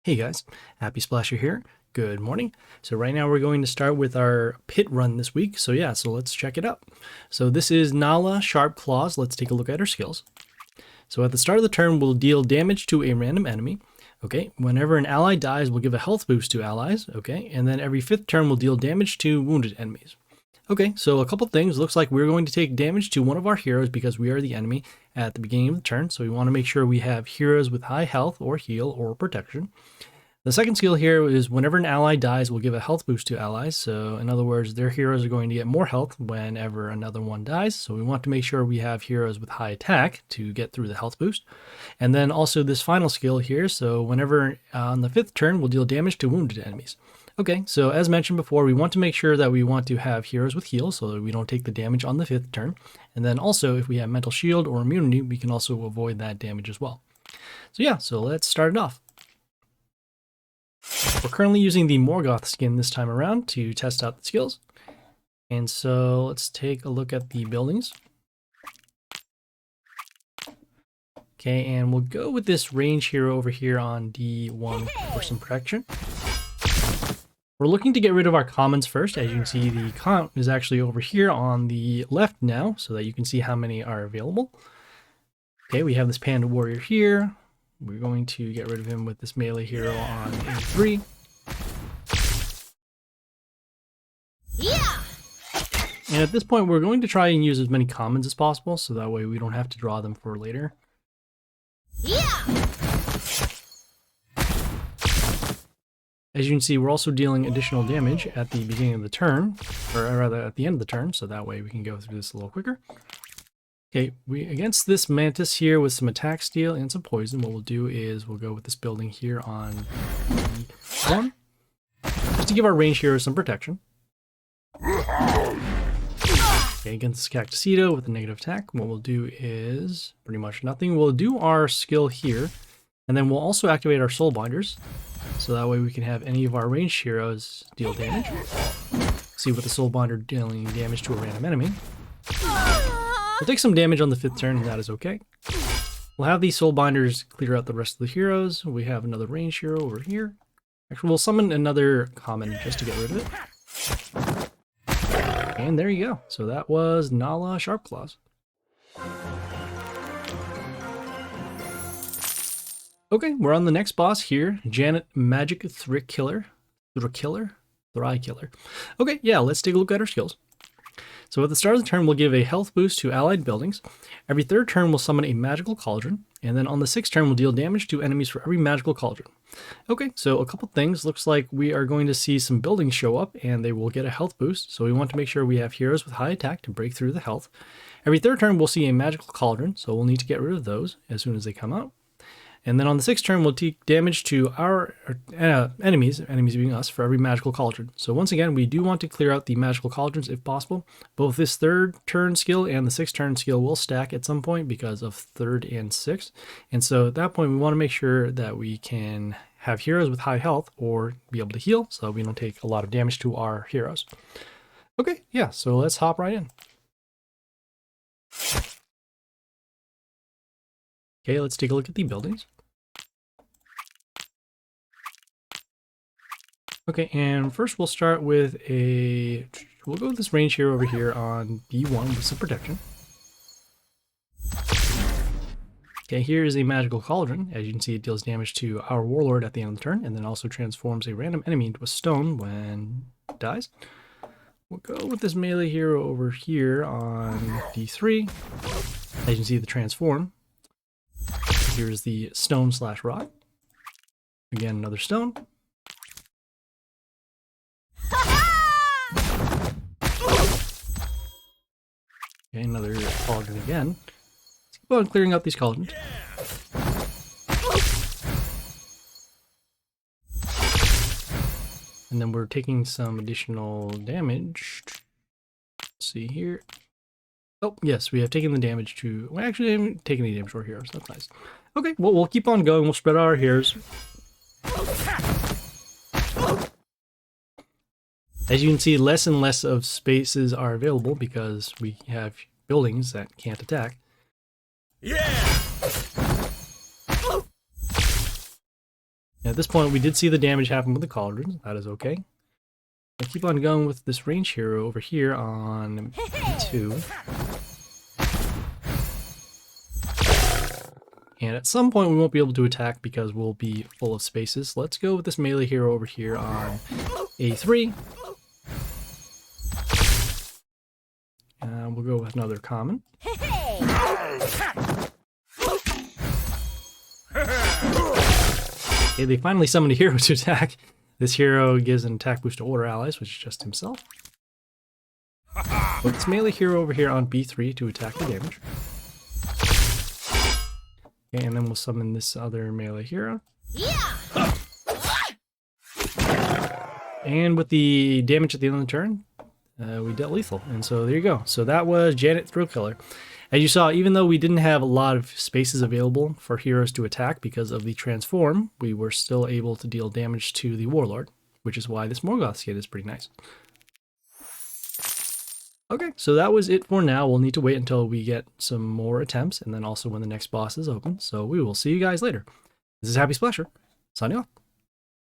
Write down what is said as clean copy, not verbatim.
Hey guys, Happy Splasher here. Good morning. So right now we're going to start with our pit run this week. So let's check it out. So this is Nala Sharp Claws. Let's take a look at her skills. So at the start of the turn, we'll deal damage to a random enemy. Okay, whenever an ally dies, we'll give a health boost to allies. Okay, and then every 5th turn, we'll deal damage to wounded enemies. Okay, so a couple things. Looks like we're going to take damage to one of our heroes because we are the enemy at the beginning of the turn. So we want to make sure we have heroes with high health or heal or protection. The second skill here is whenever an ally dies, we'll give a health boost to allies. So in other words, their heroes are going to get more health whenever another one dies. So we want to make sure we have heroes with high attack to get through the health boost. And then also this final skill here. So whenever on the 5th turn, we'll deal damage to wounded enemies. Okay, so as mentioned before, we want to make sure that we want to have heroes with heal so that we don't take the damage on the 5th turn. And then also if we have mental shield or immunity, we can also avoid that damage as well. So let's start it off. We're currently using the Morgoth skin this time around to test out the skills. And so let's take a look at the buildings. Okay, and we'll go with this range hero over here on D1 for some protection. We're looking to get rid of our commons first. As you can see, the count is actually over here on the left now, so that you can see how many are available. Okay, we have this Panda Warrior here. We're going to get rid of him with this melee hero on A3. Yeah. And at this point, we're going to try and use as many commons as possible, so that way we don't have to draw them for later. Yeah. As you can see, we're also dealing additional damage at the beginning of the turn, or rather at the end of the turn, so that way we can go through this a little quicker. Okay, against this mantis here with some attack steal and some poison, what we'll do is we'll go with this building here on D1, just to give our range hero some protection. Okay, against this Cactusito with a negative attack, what we'll do is pretty much nothing. We'll do our skill here, and then we'll also activate our soul binders, so that way we can have any of our ranged heroes deal damage. See with the soul binder dealing damage to a random enemy. We'll take some damage on the 5th turn, and that is okay. We'll have these soul binders clear out the rest of the heroes. We have another range hero over here. Actually, we'll summon another common just to get rid of it. And there you go. So that was Nala Sharp Claws. Okay, we're on the next boss here. Janet Magic Thrikiller. Thrikiller. Okay, yeah, let's take a look at her skills. So at the start of the turn, we'll give a health boost to allied buildings. Every 3rd turn, we'll summon a magical cauldron. And then on the 6th turn, we'll deal damage to enemies for every magical cauldron. Okay, so a couple things. Looks like we are going to see some buildings show up, and they will get a health boost. So we want to make sure we have heroes with high attack to break through the health. Every 3rd turn, we'll see a magical cauldron, so we'll need to get rid of those as soon as they come out. And then on the 6th turn, we'll take damage to our enemies being us, for every magical cauldron. So once again, we do want to clear out the magical cauldrons if possible. Both this 3rd turn skill and the 6th turn skill will stack at some point because of 3rd and 6th. And so at that point, we want to make sure that we can have heroes with high health or be able to heal so we don't take a lot of damage to our heroes. Okay, yeah, so let's hop right in. Okay, let's take a look at the buildings. Okay, and first we'll start with we'll go with this range hero over here on B1 with some protection. Okay, here is a magical cauldron. As you can see, it deals damage to our Warlord at the end of the turn, and then also transforms a random enemy into a stone when it dies. We'll go with this melee hero over here on D3. As you can see, the transform. Here's the stone/rock. Again, another stone. Okay, another cauldron again. Let's keep on clearing out these cauldrons. And then we're taking some additional damage. Let's see here. Oh, yes, we have taken the damage to... Well, actually, I haven't taken any damage to our heroes. That's nice. Okay, well, we'll keep on going. We'll spread out our heroes. As you can see, less and less of spaces are available because we have buildings that can't attack. Yeah! At At this point, we did see the damage happen with the Cauldron. That is okay. I keep on going with this range hero over here on B2. And at some point we won't be able to attack because we'll be full of spaces. Let's go with this melee hero over here on A3. We'll go with another common. Okay, they finally summoned a hero to attack. This hero gives an attack boost to older allies, which is just himself. With this melee hero over here on B3 to attack the damage. Okay, and then we'll summon this other melee hero. Yeah. And with the damage at the end of the turn, we dealt lethal. And so there you go. So that was Janet Thrikiller. As you saw, even though we didn't have a lot of spaces available for heroes to attack because of the transform, we were still able to deal damage to the Warlord, which is why this Morgoth skit is pretty nice. Okay, so that was it for now. We'll need to wait until we get some more attempts and then also when the next boss is open. So we will see you guys later. This is Happy Splasher, signing off.